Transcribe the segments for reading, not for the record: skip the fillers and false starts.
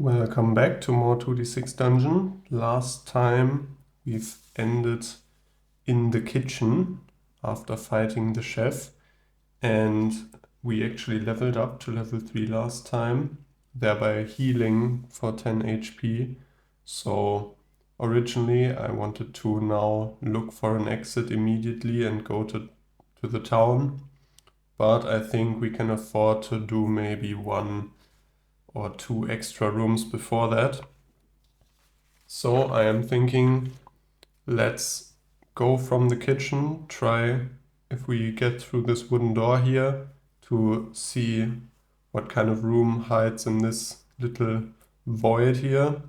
Welcome back to more 2d6 Dungeon. Last time we've ended in the kitchen after fighting the chef, and we actually leveled up to level 3 last time, thereby healing for 10 HP. So originally I wanted to now look for an exit immediately and go to the town, but I think we can afford to do maybe 1 or 2 extra rooms before that. So I am thinking, let's go from the kitchen, try if we get through this wooden door here to see what kind of room hides in this little void here,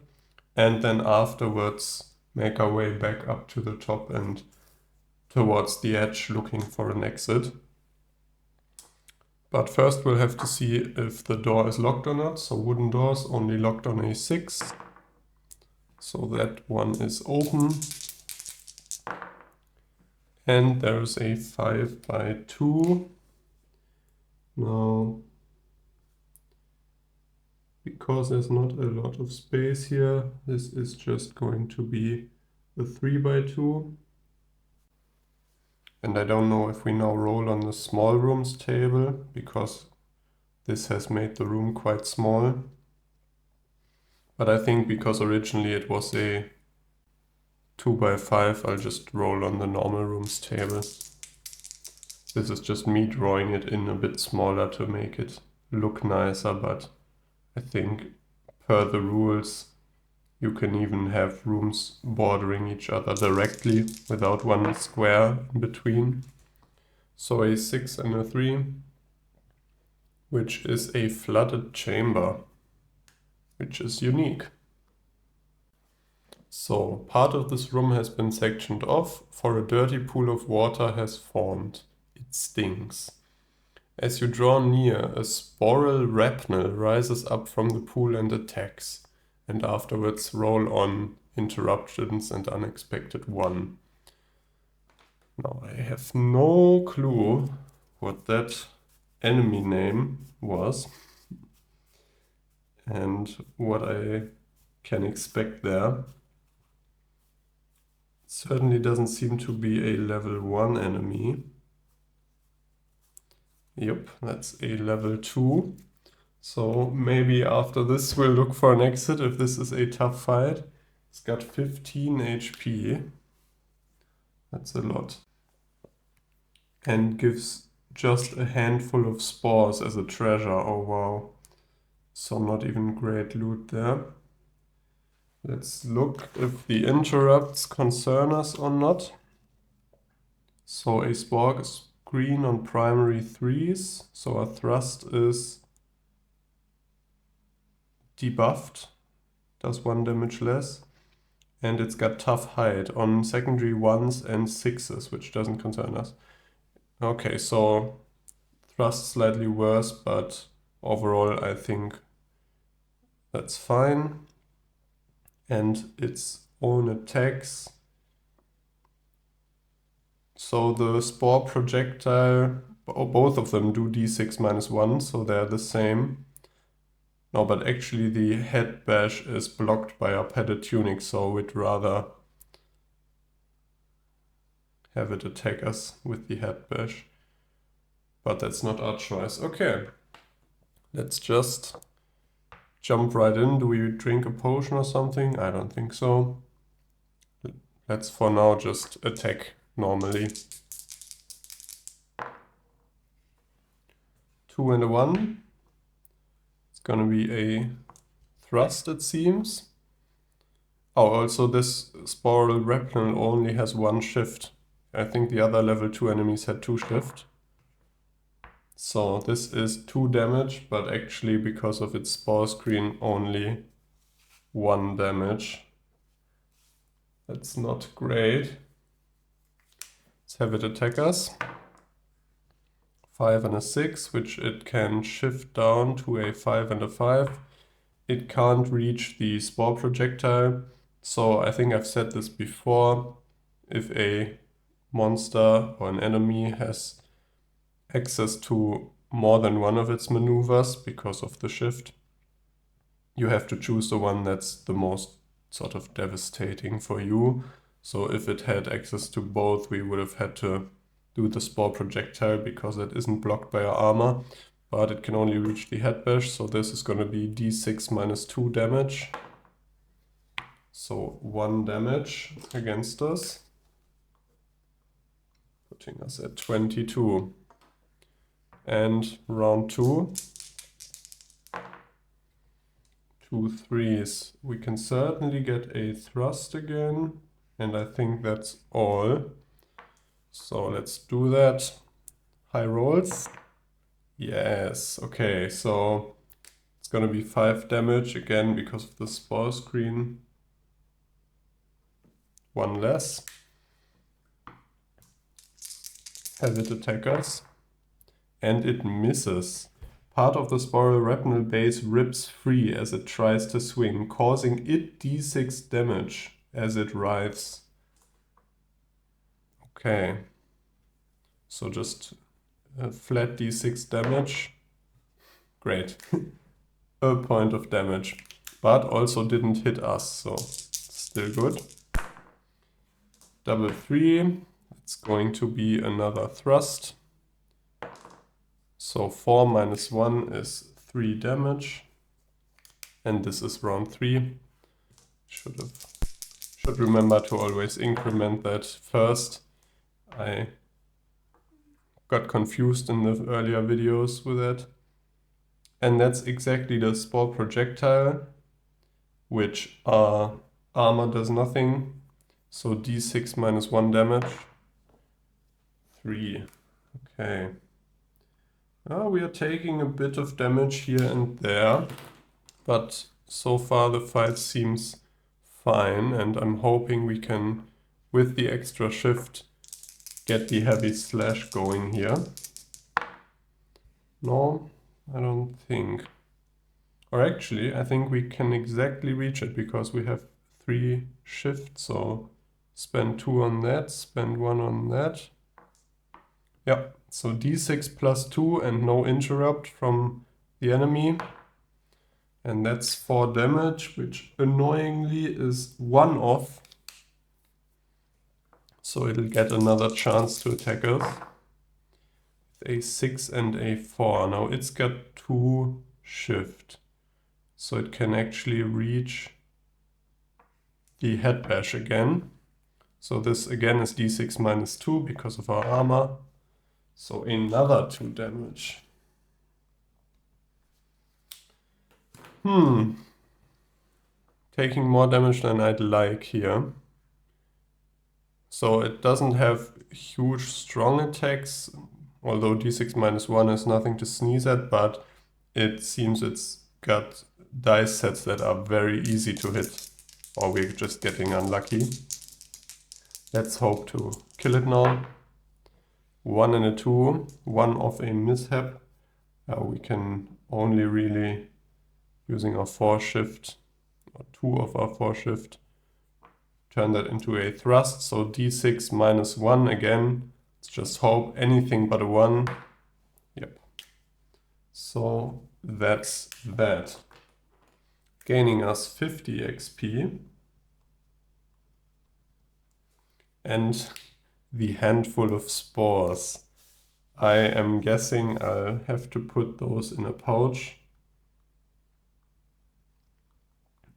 and then afterwards make our way back up to the top and towards the edge looking for an exit. But first we'll have to see if the door is locked or not. So wooden doors only locked on a 6. So that one is open. And there's a 5x2. Now, because there's not a lot of space here, this is just going to be a 3x2. And I don't know if we now roll on the small rooms table, because this has made the room quite small. But I think because originally it was a 2x5, I'll just roll on the normal rooms table. This is just me drawing it in a bit smaller to make it look nicer, but I think per the rules you can even have rooms bordering each other directly without one square in between. So a 6 and a 3, which is a flooded chamber, which is unique. So part of this room has been sectioned off, for a dirty pool of water has formed. It stings. As you draw near, a sporal rapnel rises up from the pool and attacks, and afterwards roll on interruptions and unexpected 1. Now I have no clue what that enemy name was and what I can expect there. Certainly doesn't seem to be a level 1 enemy. Yep, that's a level 2. So maybe after this we'll look for an exit if this is a tough fight. It's got 15 HP. That's a lot. And gives just a handful of spores as a treasure. Oh wow. So not even great loot there. Let's look if the interrupts concern us or not. So a spore is green on primary 3s. So our thrust is debuffed, does 1 damage less, and it's got tough hide on secondary 1s and 6s, which doesn't concern us. Okay, so thrust slightly worse, but overall I think that's fine. And its own attacks. So the spore projectile, both of them do d6 minus 1, so they're the same. No, but actually the head bash is blocked by our padded tunic, so we'd rather have it attack us with the head bash. But that's not our choice. Okay, let's just jump right in. Do we drink a potion or something? I don't think so. Let's for now just attack normally. 2 and a 1. It's gonna be a thrust, it seems. Oh, also this sporal rapnel only has 1 shift. I think the other level 2 enemies had 2 shift. So this is 2 damage, but actually because of its spore screen only 1 damage. That's not great. Let's have it attack us. 5 and a 6, which it can shift down to a 5 and a 5. It can't reach the spore projectile. So I think I've said this before. If a monster or an enemy has access to more than one of its maneuvers because of the shift, you have to choose the one that's the most sort of devastating for you. So if it had access to both, we would have had to do the spore projectile because it isn't blocked by our armor, but it can only reach the head bash. So this is going to be d6 minus 2 damage. So 1 damage against us, putting us at 22. And round 2. 2 3s. We can certainly get a thrust again, and I think that's all. So let's do that. High rolls. Yes, okay, so it's gonna be 5 damage again because of the spore screen. 1 less. Have it attack us. And it misses. Part of the sporal retinal base rips free as it tries to swing, causing it d6 damage as it writhes. Okay. So just a flat d6 damage. Great. A point of damage. But also didn't hit us, so still good. Double 3. It's going to be another thrust. So 4 minus 1 is 3 damage. And this is round 3. Should remember to always increment that first. I got confused in the earlier videos with that. And that's exactly the spore projectile, which armor does nothing. So d6 minus 1 damage. 3. Okay. We are taking a bit of damage here and there, but so far the fight seems fine, and I'm hoping we can, with the extra shift, get the heavy slash going here. No, I don't think. Or actually, I think we can exactly reach it because we have 3 shifts, so spend 2 on that, spend 1 on that. Yeah, so d6 plus 2 and no interrupt from the enemy. And that's 4 damage, which annoyingly is 1 off. So it'll get another chance to attack us. With a 6 and a 4. Now it's got 2 shift. So it can actually reach the head bash again. So this again is d6 minus 2 because of our armor. So another 2 damage. Taking more damage than I'd like here. So it doesn't have huge strong attacks, although d6 minus 1 is nothing to sneeze at, but it seems it's got dice sets that are very easy to hit, or we're just getting unlucky. Let's hope to kill it now. 1 and a 2, 1 of a mishap. We can only really, using our 4 shift, or 2 of our 4 shift, turn that into a thrust. So d6 minus 1 again. Let's just hope anything but a 1. Yep. So that's that. Gaining us 50 XP. And the handful of spores. I am guessing I'll have to put those in a pouch.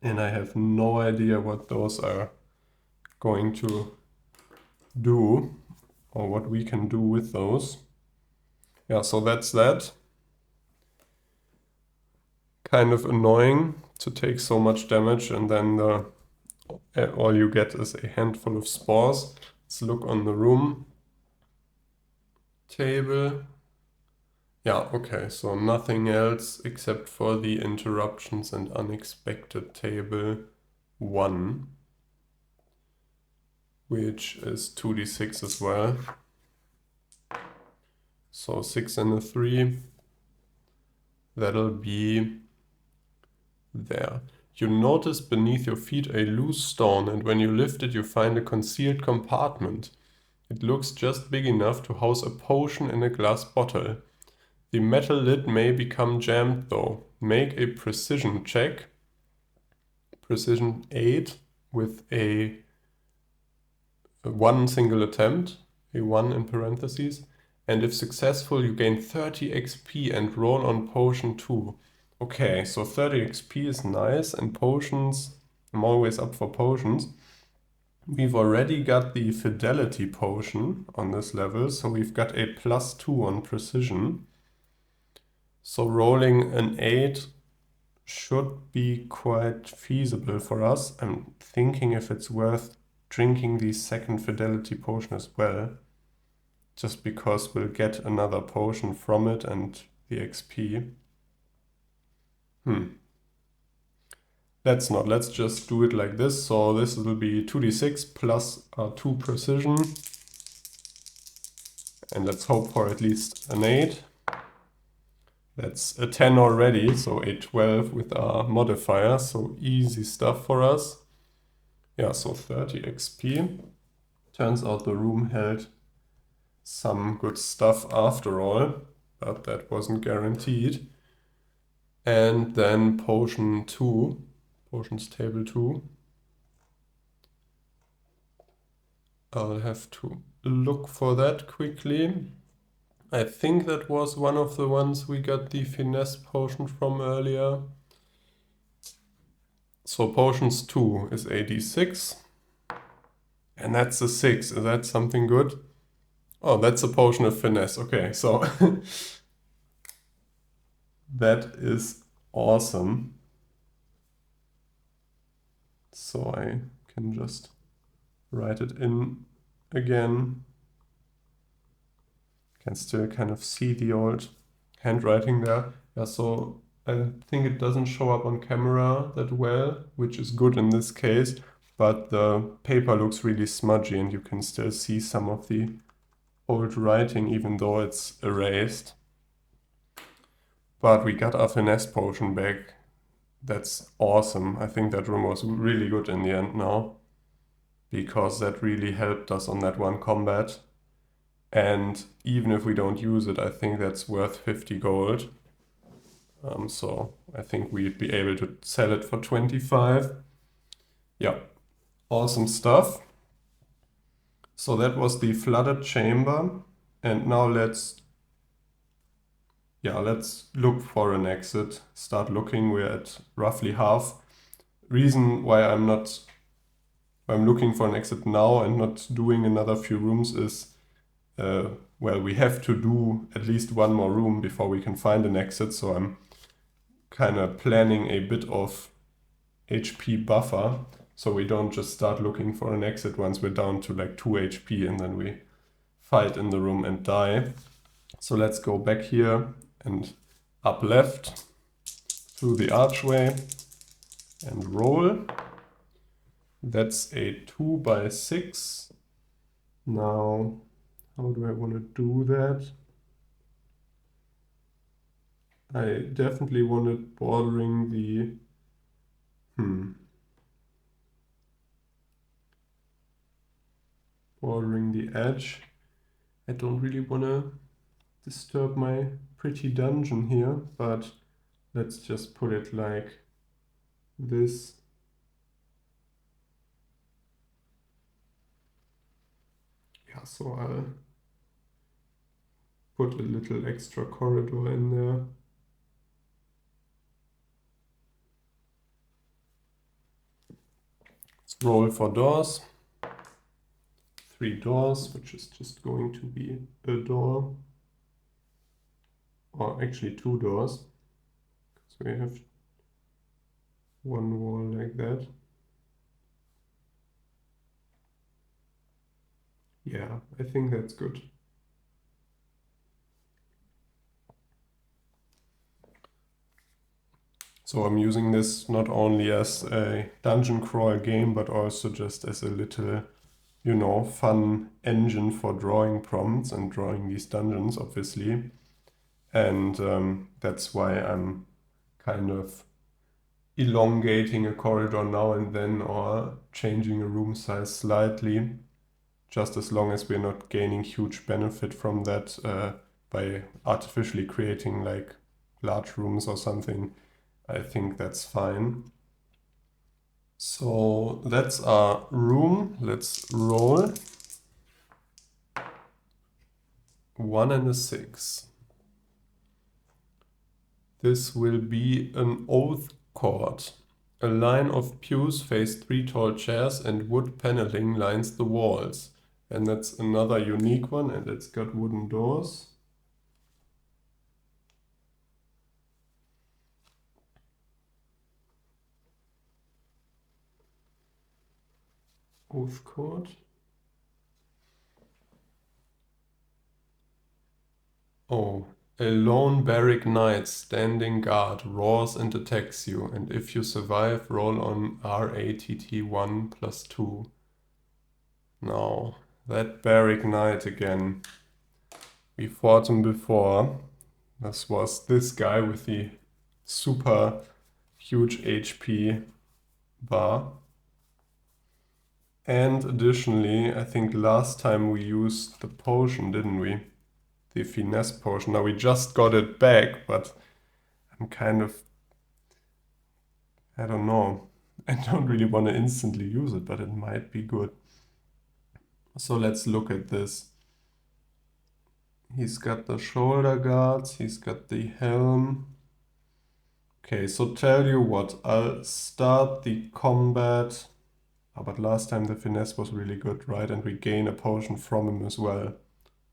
And I have no idea what those are going to do, or what we can do with those. Yeah, so that's that. Kind of annoying to take so much damage and then all you get is a handful of spores. Let's look on the room table. Yeah, okay, so nothing else except for the interruptions and unexpected table 1, which is 2d6 as well. So 6 and a 3, that'll be there. You notice beneath your feet a loose stone, and when you lift it you find a concealed compartment. It looks just big enough to house a potion in a glass bottle. The metal lid may become jammed though. Make a precision check. precision 8 with a one single attempt, a 1 in parentheses, and if successful you gain 30 XP and roll on potion 2. Okay, so 30 XP is nice, and potions, I'm always up for potions. We've already got the fidelity potion on this level, so we've got a +2 on precision. So rolling an 8 should be quite feasible for us. I'm thinking if it's worth drinking the second fidelity potion as well, just because we'll get another potion from it and the XP. Let's just do it like this. So this will be 2d6 plus 2 precision. And let's hope for at least an 8. That's a 10 already, so a 12 with our modifier, so easy stuff for us. Yeah, so 30 XP. Turns out the room held some good stuff after all, but that wasn't guaranteed. And then potion 2, potions table 2. I'll have to look for that quickly. I think that was one of the ones we got the finesse potion from earlier. So potions 2 is a d6. And that's a 6. Is that something good? Oh, that's a potion of finesse. Okay, so that is awesome. So I can just write it in again. Can still kind of see the old handwriting there. Yeah, so I think it doesn't show up on camera that well, which is good in this case, but the paper looks really smudgy and you can still see some of the old writing even though it's erased. But we got our finesse potion back. That's awesome. I think that room was really good in the end now, because that really helped us on that one combat. And even if we don't use it, I think that's worth 50 gold. So I think we'd be able to sell it for 25. Yeah, awesome stuff. So that was the flooded chamber. And now let's look for an exit. Start looking. We're at roughly half. Reason why I'm looking for an exit now and not doing another few rooms is well, we have to do at least one more room before we can find an exit, so I'm kind of planning a bit of HP buffer, so we don't just start looking for an exit once we're down to like 2 HP and then we fight in the room and die. So let's go back here and up left through the archway and roll. That's a 2 by 6. Now, how do I want to do that? I definitely want it bordering the... bordering the edge. I don't really want to disturb my pretty dungeon here, but let's just put it like this. Yeah, so I'll put a little extra corridor in there. Let's roll for doors. 3 doors, which is just going to be a door. Or actually 2 doors. So we have one wall like that. Yeah, I think that's good. So I'm using this not only as a dungeon crawl game, but also just as a little, you know, fun engine for drawing prompts and drawing these dungeons, obviously. And that's why I'm kind of elongating a corridor now and then or changing a room size slightly, just as long as we're not gaining huge benefit from that by artificially creating like large rooms or something. I think that's fine. So that's our room. Let's roll. 1 and a 6. This will be an oath court. A line of pews face 3 tall chairs and wood paneling lines the walls. And that's another unique one, and it's got wooden doors. Oath court. Oh, a lone barrack knight standing guard roars and attacks you, and if you survive, roll on RATT1 plus 2. Now, that barrack knight again. We fought him before. This was this guy with the super huge HP bar. And additionally, I think last time we used the potion, didn't we? The finesse potion. Now we just got it back, but I'm kind of, I don't know. I don't really want to instantly use it, but it might be good. So let's look at this. He's got the shoulder guards, he's got the helm. Okay, so tell you what, I'll start the combat. Oh, but last time the finesse was really good, right? And we gain a potion from him as well,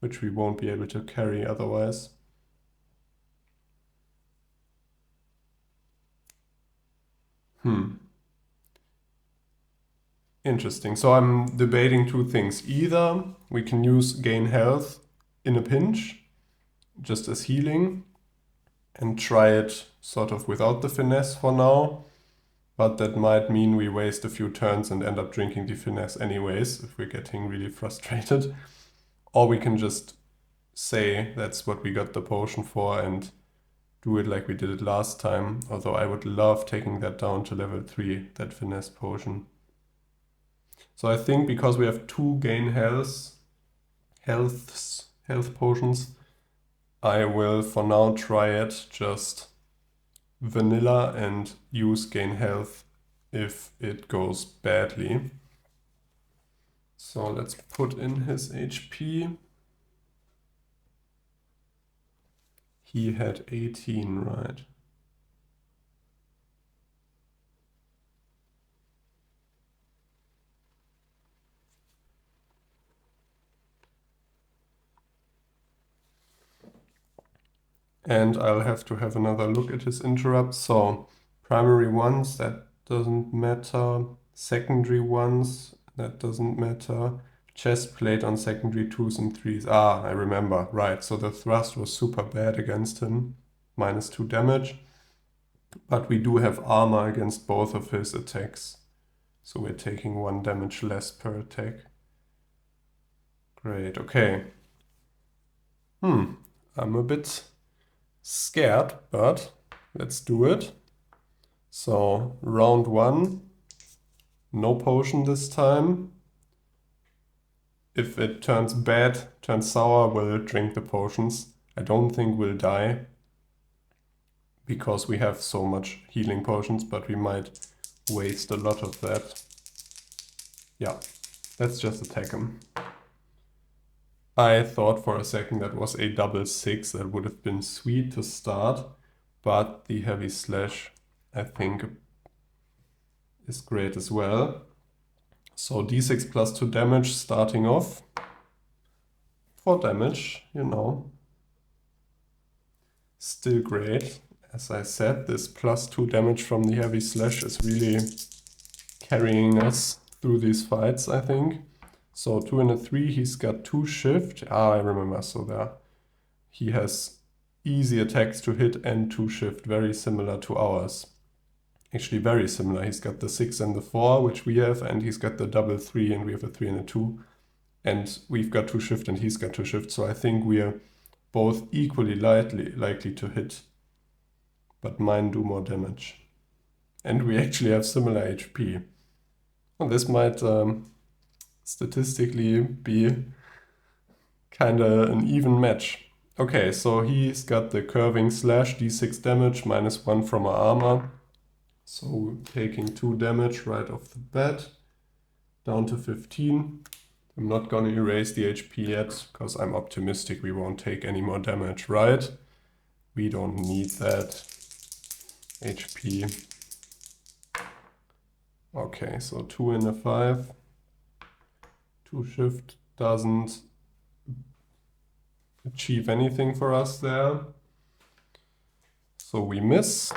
which we won't be able to carry otherwise. Interesting. So I'm debating two things. Either we can use gain health in a pinch, just as healing, and try it sort of without the finesse for now, but that might mean we waste a few turns and end up drinking the finesse anyways if we're getting really frustrated. Or we can just say that's what we got the potion for and do it like we did it last time, although I would love taking that down to level 3, that finesse potion. So I think because we have 2 gain health potions, I will for now try it just vanilla and use gain health if it goes badly. So let's put in his HP. He had 18, right? And I'll have to have another look at his interrupts. So primary ones, that doesn't matter. Secondary ones, that doesn't matter. Chest plate on secondary 2s and 3s. Ah, I remember. Right, so the thrust was super bad against him. -2 damage. But we do have armor against both of his attacks. So we're taking 1 damage less per attack. Great, okay. I'm a bit scared, but let's do it. So round 1, no potion this time. If it turns bad, turns sour, we'll drink the potions. I don't think we'll die because we have so much healing potions, but we might waste a lot of that. Yeah, let's just attack him. I thought for a second that was a double 6. That would have been sweet to start, but the heavy slash I think is great as well. So d6 plus 2 damage starting off. 4 damage, you know. Still great. As I said, this plus 2 damage from the heavy slash is really carrying us through these fights, I think. So 2 and a 3, he's got 2 shift. Ah, I remember, so there. He has easy attacks to hit and 2 shift, very similar to ours. Actually very similar. He's got the 6 and the 4, which we have, and he's got the double 3, and we have a 3 and a 2. And we've got 2 shift and he's got 2 shift, so I think we're both equally likely to hit. But mine do more damage. And we actually have similar HP. And this might statistically be kinda an even match. Okay, so he's got the curving slash, d6 damage, -1 from our armor. So taking 2 damage right off the bat, down to 15. I'm not gonna erase the HP yet, because I'm optimistic we won't take any more damage, right? We don't need that HP. Okay, so 2 and a 5. 2 shift doesn't achieve anything for us there. So we miss.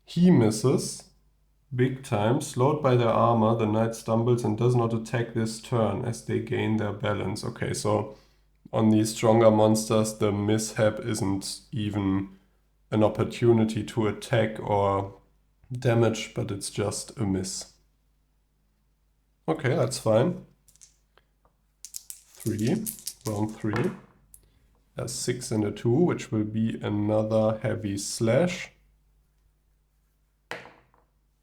He misses. Big time. Slowed by their armor, the knight stumbles and does not attack this turn as they gain their balance. Okay, so on these stronger monsters, the mishap isn't even an opportunity to attack or damage, but it's just a miss. Okay, that's fine. 3, round 3. A 6 and a 2, which will be another heavy slash.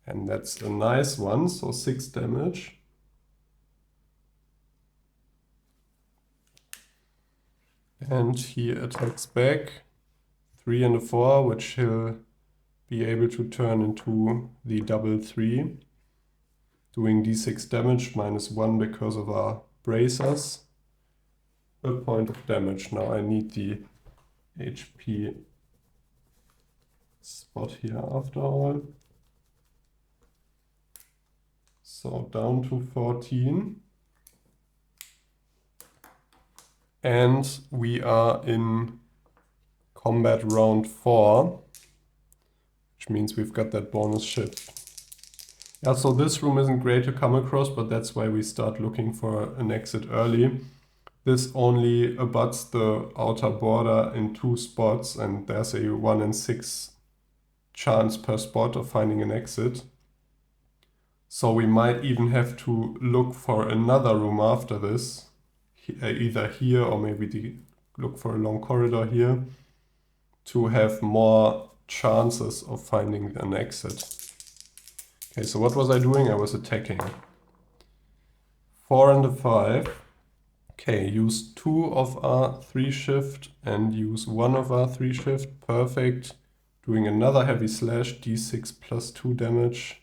And that's a nice one, so 6 damage. And he attacks back. 3 and a 4, which he'll be able to turn into the double 3. Doing d6 damage, -1 because of our bracers. A point of damage. Now I need the HP spot here after all. So down to 14. And we are in combat round 4, which means we've got that bonus shift. Yeah, so this room isn't great to come across, but that's why we start looking for an exit early. This only abuts the outer border in 2 spots, and there's a 1 in 6 chance per spot of finding an exit. So we might even have to look for another room after this, either here or maybe look for a long corridor here, to have more chances of finding an exit. Okay, so what was I doing? I was attacking. 4 and a 5. Okay, use 2 of our 3 shift and use 1 of our 3 shift. Perfect. Doing another heavy slash, d6 plus 2 damage.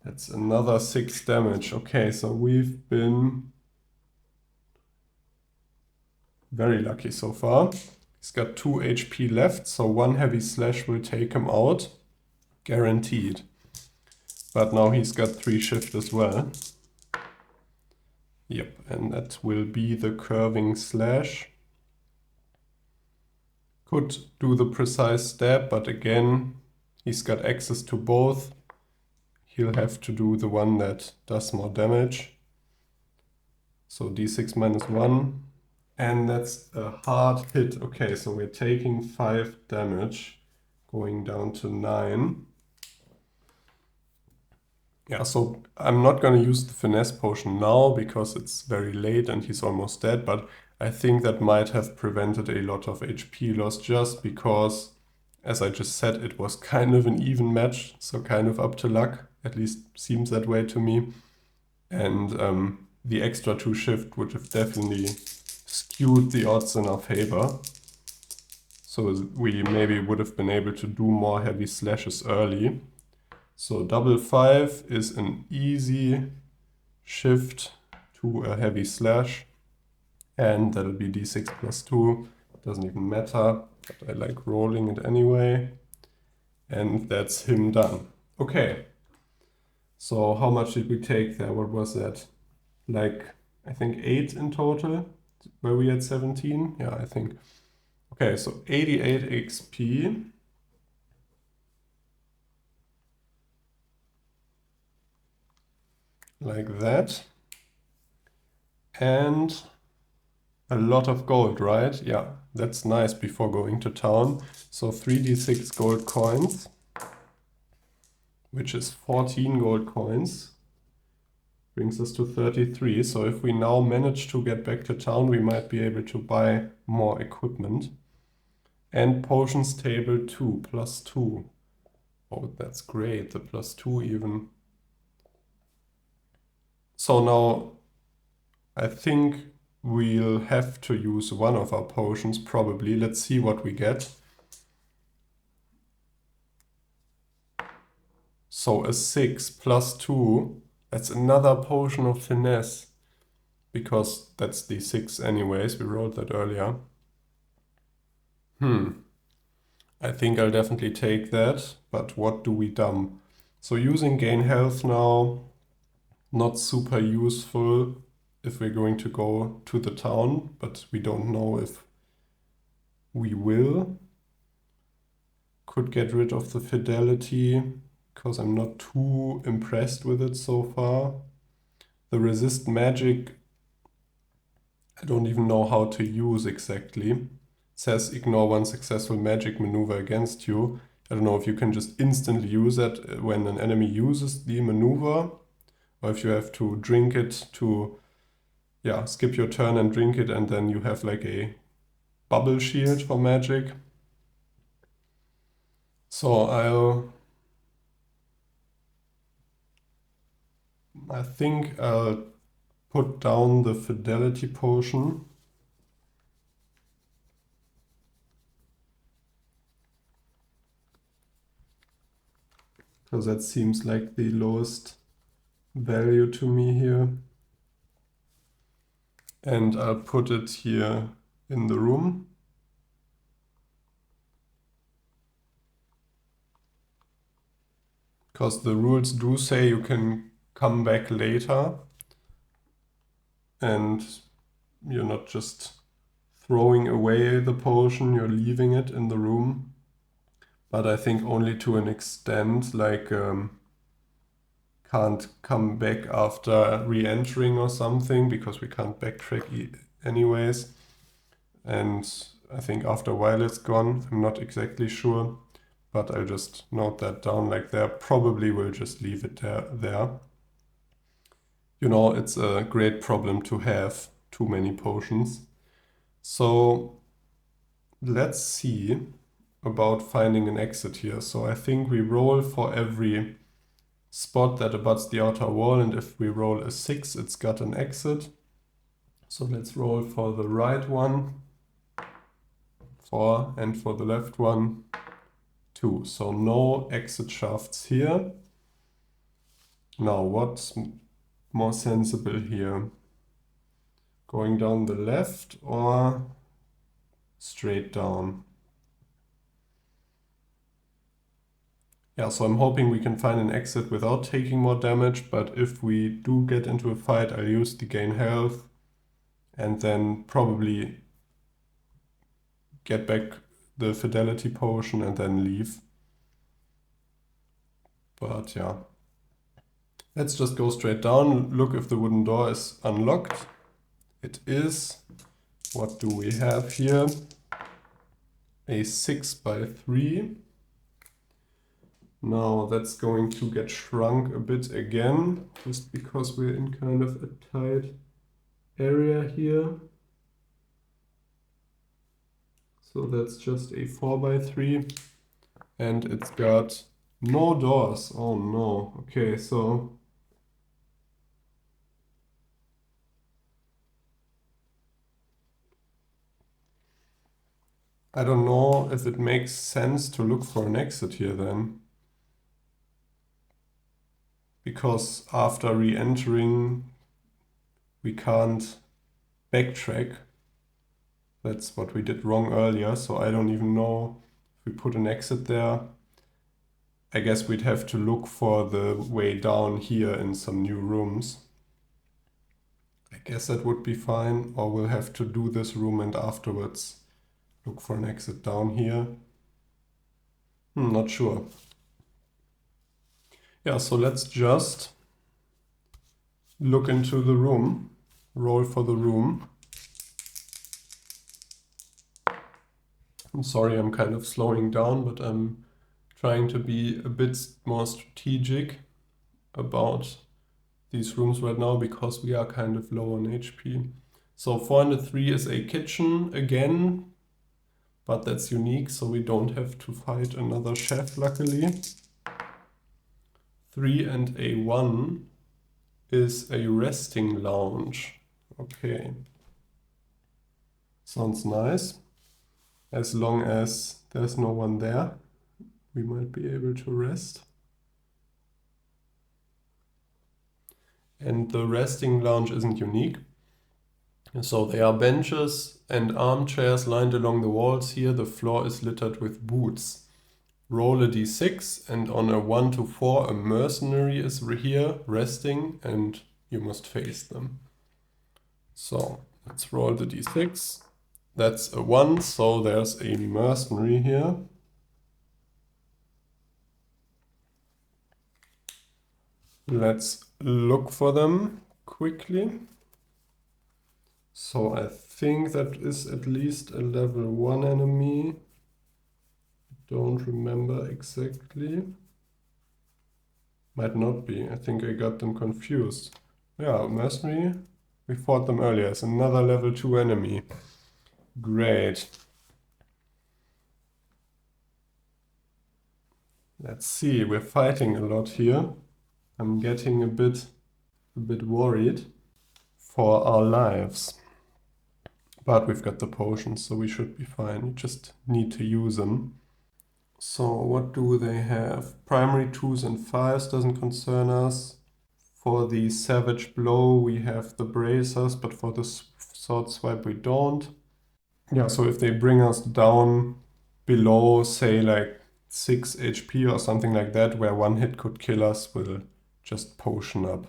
That's another 6 damage. Okay, so we've been very lucky so far. He's got 2 HP left, so 1 heavy slash will take him out. Guaranteed. But now he's got 3 shift as well. Yep, and that will be the curving slash. Could do the precise stab, but again, he's got access to both. He'll have to do the one that does more damage. So d6 -1. And that's a hard hit. Okay, so we're taking 5 damage, going down to 9. Yeah, so I'm not going to use the finesse potion now because it's very late and he's almost dead, but I think that might have prevented a lot of HP loss just because, as I just said, it was kind of an even match, so kind of up to luck, at least seems that way to me. And the extra 2 shift would have definitely skewed the odds in our favor. So we maybe would have been able to do more heavy slashes early. So double 5 is an easy shift to a heavy slash, and that'll be d6 plus 2. Doesn't even matter, but I like rolling it anyway. And that's him done. Okay, so how much did we take there? What was that? Like, I think 8 in total. Were we at 17? Yeah, I think. Okay, so 88 XP. Like that. And a lot of gold, right? Yeah, that's nice before going to town. So 3d6 gold coins, which is 14 gold coins. Brings us to 33. So if we now manage to get back to town, we might be able to buy more equipment. And potions table 2, +2. Oh, that's great, the +2 even. So now I think we'll have to use one of our potions probably. Let's see what we get. So a 6 plus 2, that's another potion of finesse. Because that's the 6 anyways, we rolled that earlier. I think I'll definitely take that, but what do we dump? So using gain health now, not super useful if we're going to go to the town, but we don't know if we will. Could get rid of the fidelity, because I'm not too impressed with it so far. The resist magic, I don't even know how to use exactly. It says ignore one successful magic maneuver against you. I don't know if you can just instantly use that when an enemy uses the maneuver, or if you have to drink it to, yeah, skip your turn and drink it, and then you have like a bubble shield for magic. So I think I'll put down the fidelity potion. Because that seems like the lowest value to me here. And I'll put it here in the room. Because the rules do say you can come back later and you're not just throwing away the potion, you're leaving it in the room. But I think only to an extent, like can't come back after re-entering or something, because we can't backtrack anyways. And I think after a while it's gone. I'm not exactly sure, but I'll just note that down. Like there probably will just leave it there. You know, it's a great problem to have too many potions. So let's see about finding an exit here. So I think we roll for every spot that abuts the outer wall, and if we roll a 6, it's got an exit. So let's roll for the right one, 4, and for the left one, 2. So no exit shafts here. Now what's more sensible here? Going down the left or straight down? Yeah, so I'm hoping we can find an exit without taking more damage, but if we do get into a fight, I'll use the gain health and then probably get back the fidelity potion and then leave. But yeah, let's just go straight down, look if the wooden door is unlocked. It is. What do we have here? A 6x3. Now that's going to get shrunk a bit again, just because we're in kind of a tight area here. So that's just a 4x3, and it's got no doors. Oh no. Okay, so I don't know if it makes sense to look for an exit here then. Because after re-entering, we can't backtrack. That's what we did wrong earlier, so I don't even know if we put an exit there. I guess we'd have to look for the way down here in some new rooms. I guess that would be fine, or we'll have to do this room and afterwards look for an exit down here. Not sure. Yeah, so let's just look into the room, roll for the room. I'm sorry, I'm kind of slowing down, but I'm trying to be a bit more strategic about these rooms right now because we are kind of low on HP. So 403 is a kitchen again, but that's unique, so we don't have to fight another chef, luckily. 3 and a 1 is a resting lounge. Okay. Sounds nice. As long as there's no one there, we might be able to rest. and the resting lounge isn't unique. So there are benches and armchairs lined along the walls here. The floor is littered with boots. Roll a d6, and on a 1 to 4 a mercenary is here resting, and you must face them. So let's roll the d6. That's a 1, so there's a mercenary here. Let's look for them quickly. So I think that is at least a level 1 enemy. Don't remember exactly. Might not be. I think I got them confused. Yeah, mercenary. We fought them earlier. It's another level 2 enemy. Great. Let's see. We're fighting a lot here. I'm getting a bit worried for our lives. But we've got the potions, so we should be fine. We just need to use them. So what do they have? Primary 2s and 5s doesn't concern us. For the Savage Blow we have the Bracers, but for the Sword Swipe we don't. Yeah, so if they bring us down below, say like 6 HP or something like that, where one hit could kill us, we'll just potion up.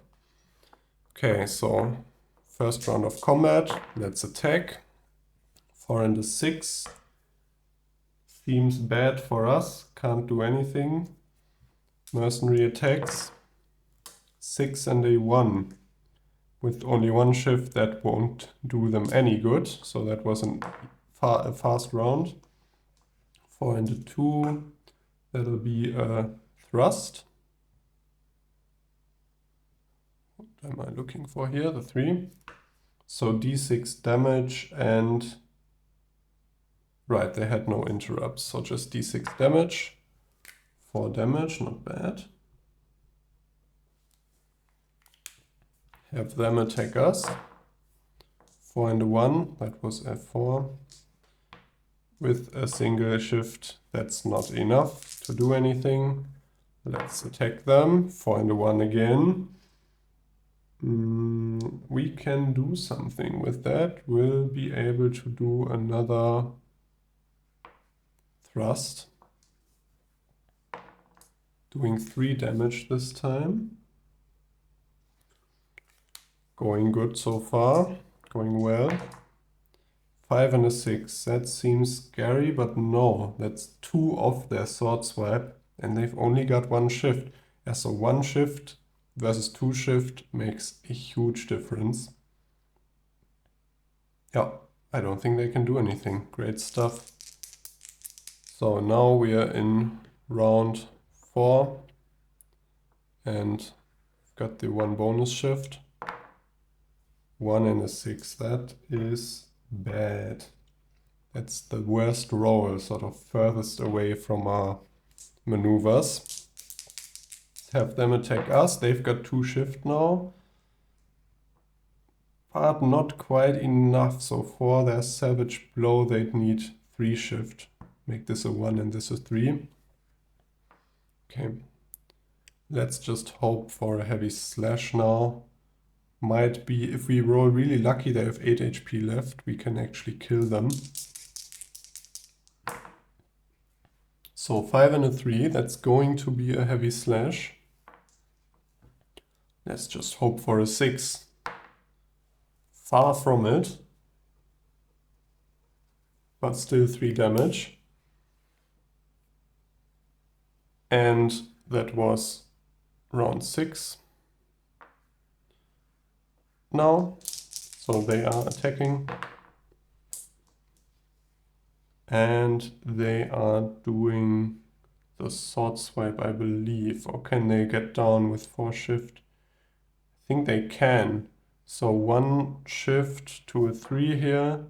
Okay, so first round of combat, let's attack. 4 and a 6. Seems bad for us, can't do anything. Mercenary attacks. 6 and a 1. With only 1 shift, that won't do them any good. So that was a fast round. 4 and a 2. That'll be a thrust. What am I looking for here? The 3. So d6 damage and... Right, they had no interrupts, so just d6 damage. 4 damage, not bad. Have them attack us. 4 and a 1, that was F4. With a single shift, that's not enough to do anything. Let's attack them. 4 and a 1 again. We can do something with that. We'll be able to do another thrust. Doing 3 damage this time. Going good so far. Going well. 5 and a 6. That seems scary, but no. That's 2 off their sword swipe, and they've only got 1 shift. Yeah, so 1 shift versus 2 shift makes a huge difference. Yeah, I don't think they can do anything. Great stuff. So now we are in round 4 and got the 1 bonus shift. 1 and a 6. That is bad. That's the worst roll, sort of furthest away from our maneuvers. Have them attack us. They've got 2 shift now. But not quite enough. So for their Savage Blow they'd need 3 shift. Make this a 1 and this a 3. Okay. Let's just hope for a heavy slash now. Might be, if we roll really lucky, they have 8 HP left. We can actually kill them. So 5 and a 3, that's going to be a heavy slash. Let's just hope for a 6. Far from it. But still 3 damage. And that was round 6. Now, so they are attacking. And they are doing the sword swipe, I believe. Or can they get down with 4 shift? I think they can. So 1 shift to a 3 here,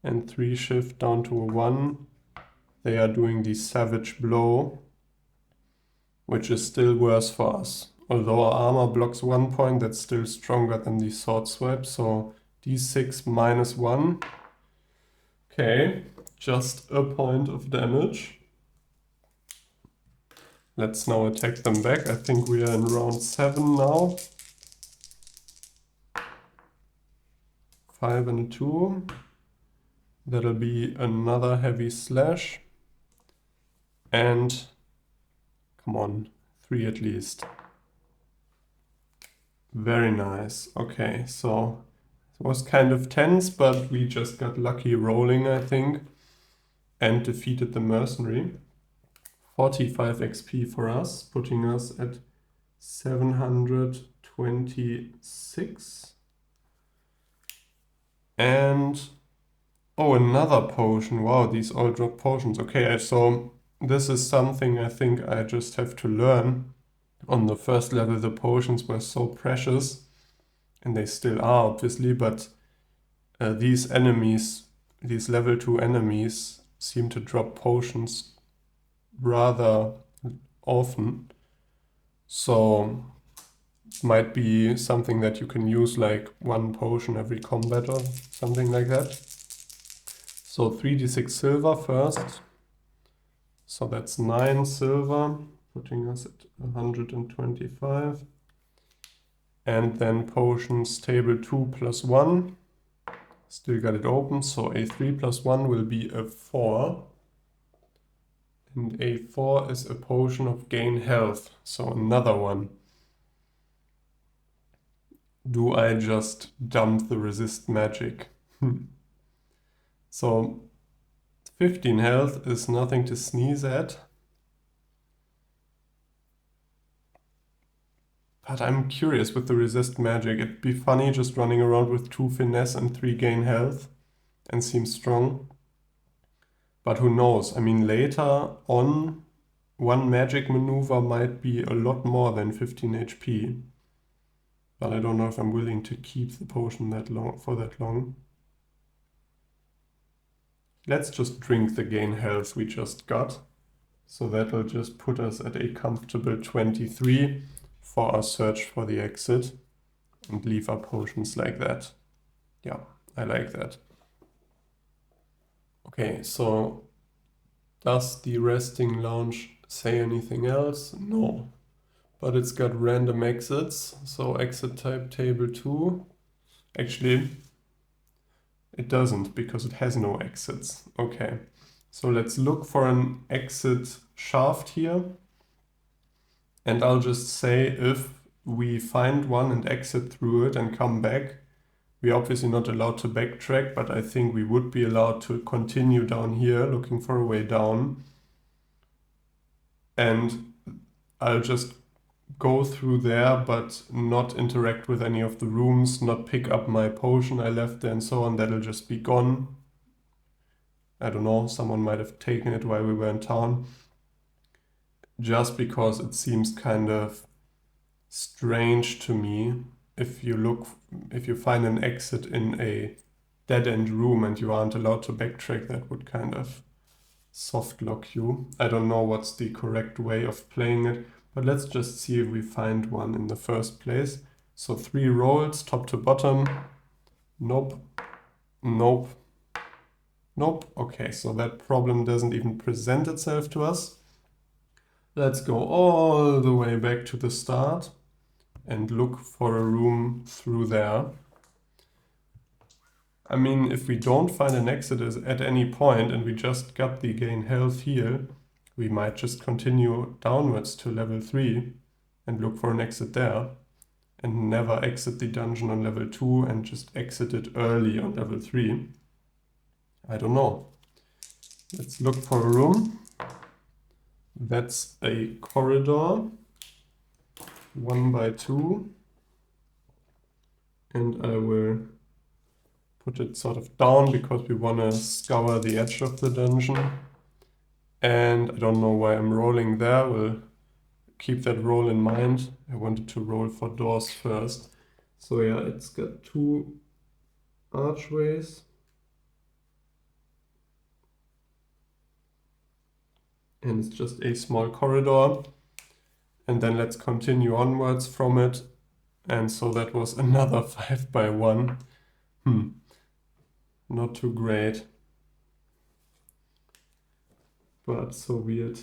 and 3 shift down to a 1. They are doing the Savage Blow, which is still worse for us. Although our armor blocks 1 point, that's still stronger than the sword swipe. So d6 minus 1. Okay, just a point of damage. Let's now attack them back. I think we are in round 7 now. 5 and a 2. That'll be another heavy slash. And, come on, 3 at least. Very nice. Okay, so it was kind of tense, but we just got lucky rolling, I think, and defeated the mercenary. 45 XP for us, putting us at 726. And, oh, another potion. Wow, these all drop potions. Okay, so this is something I think I just have to learn. On the first level, the potions were so precious, and they still are, obviously, but these enemies, these level 2 enemies, seem to drop potions rather often. So it might be something that you can use like 1 potion every combat or something like that. So 3d6 silver first. So that's 9 silver, putting us at 125. And then potions table 2 plus 1. Still got it open, so a 3 plus 1 will be a 4. And a 4 is a potion of gain health, so another one. Do I just dump the resist magic? So 15 health is nothing to sneeze at. But I'm curious with the resist magic. It'd be funny just running around with 2 finesse and 3 gain health and seems strong. But who knows? I mean, later on, 1 magic maneuver might be a lot more than 15 HP. But I don't know if I'm willing to keep the potion that long for that long. Let's just drink the gain health we just got. So that'll just put us at a comfortable 23 for our search for the exit and leave our potions like that. Yeah, I like that. Okay, so does the resting lounge say anything else? No. But it's got random exits, so exit type table 2. Actually, it doesn't because it has no exits. Okay, so let's look for an exit shaft here. And I'll just say if we find one and exit through it and come back, we're obviously not allowed to backtrack, but I think we would be allowed to continue down here looking for a way down. And I'll just go through there, but not interact with any of the rooms, not pick up my potion I left there and so on. That'll just be gone. I don't know, someone might have taken it while we were in town. Just because it seems kind of strange to me if you find an exit in a dead-end room and you aren't allowed to backtrack, that would kind of soft lock you. I don't know what's the correct way of playing it, but let's just see if we find one in the first place. So 3 rolls, top to bottom. Nope. Nope. Nope. Okay, so that problem doesn't even present itself to us. Let's go all the way back to the start and look for a room through there. I mean, if we don't find an exit at any point and we just got the gain health here, we might just continue downwards to level 3 and look for an exit there and never exit the dungeon on level 2 and just exit it early on level 3. I don't know. Let's look for a room. That's a corridor, 1 by 2, and I will put it sort of down because we want to scour the edge of the dungeon. And I don't know why I'm rolling there. We'll keep that roll in mind. I wanted to roll for doors first. So yeah, it's got 2 archways. And it's just a small corridor. And then let's continue onwards from it. And so that was another 5 by 1. Not too great. But so weird.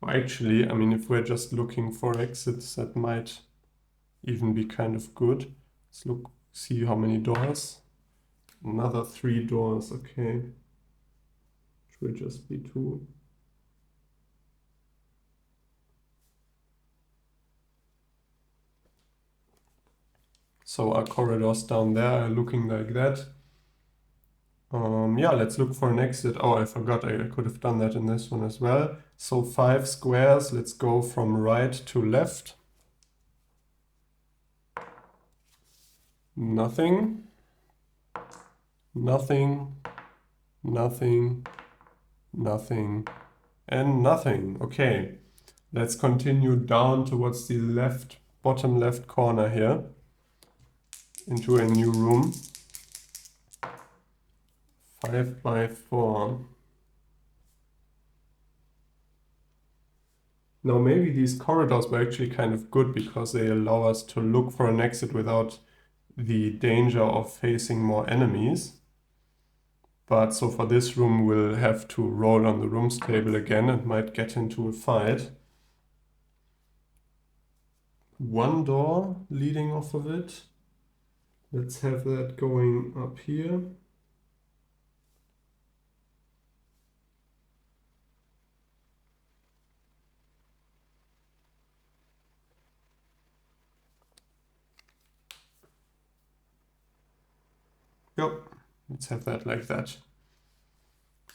Well, actually, I mean, if we're just looking for exits, that might even be kind of good. Let's look see how many doors. Another 3 doors, okay. Which will just be 2. So our corridors down there are looking like that. Yeah, let's look for an exit. Oh, I forgot, I could have done that in this one as well. So 5 squares, let's go from right to left. Nothing. Nothing. Nothing. Nothing. And nothing. Okay. Let's continue down towards the left, bottom left corner here. Into a new room. 5 by 4. Now maybe these corridors were actually kind of good because they allow us to look for an exit without the danger of facing more enemies. But so for this room we'll have to roll on the rooms table again and might get into a fight. 1 door leading off of it. Let's have that going up here. Yep, let's have that like that.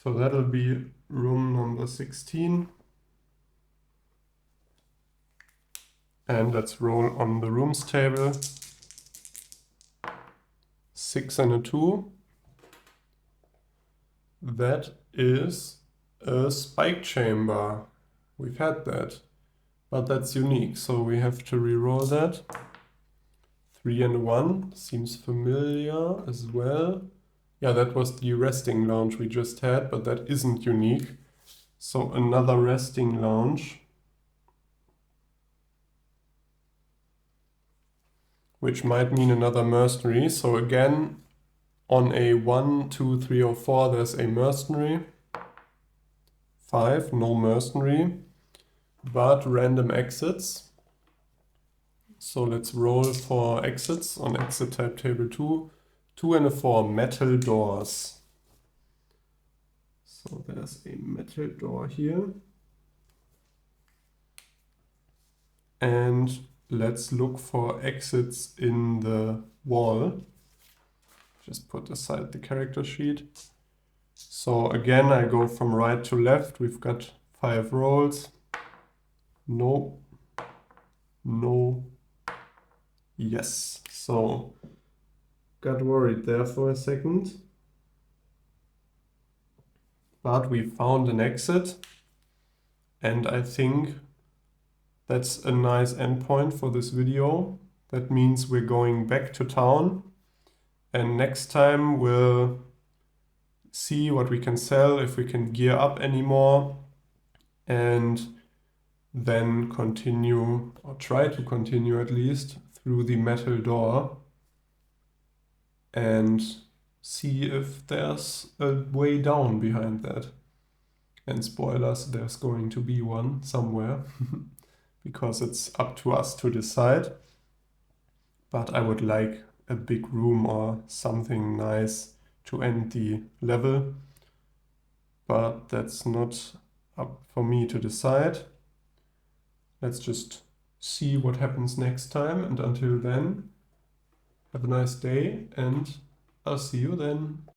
So that'll be room number 16. And let's roll on the rooms table. 6 and a 2. That is a spike chamber. We've had that, but that's unique, so we have to re-roll that. 3 and a 1 seems familiar as well. Yeah, that was the resting lounge we just had, but that isn't unique. So another resting lounge, which might mean another mercenary. So again, on a 1, 2, 3, or 4, there's a mercenary. 5, no mercenary, but random exits. So let's roll for exits on exit type table 2. 2 and a 4, metal doors. So there's a metal door here. And let's look for exits in the wall. Just put aside the character sheet. So again, I go from right to left. We've got 5 rolls. No. No. Yes. So got worried there for a second. But we found an exit. And I think that's a nice endpoint for this video. That means we're going back to town. And next time we'll see what we can sell, if we can gear up anymore. And then continue, or try to continue at least, through the metal door. And see if there's a way down behind that. And spoilers, there's going to be one somewhere. Because it's up to us to decide. But I would like a big room or something nice to end the level. But that's not up for me to decide. Let's just see what happens next time. And until then, have a nice day and I'll see you then.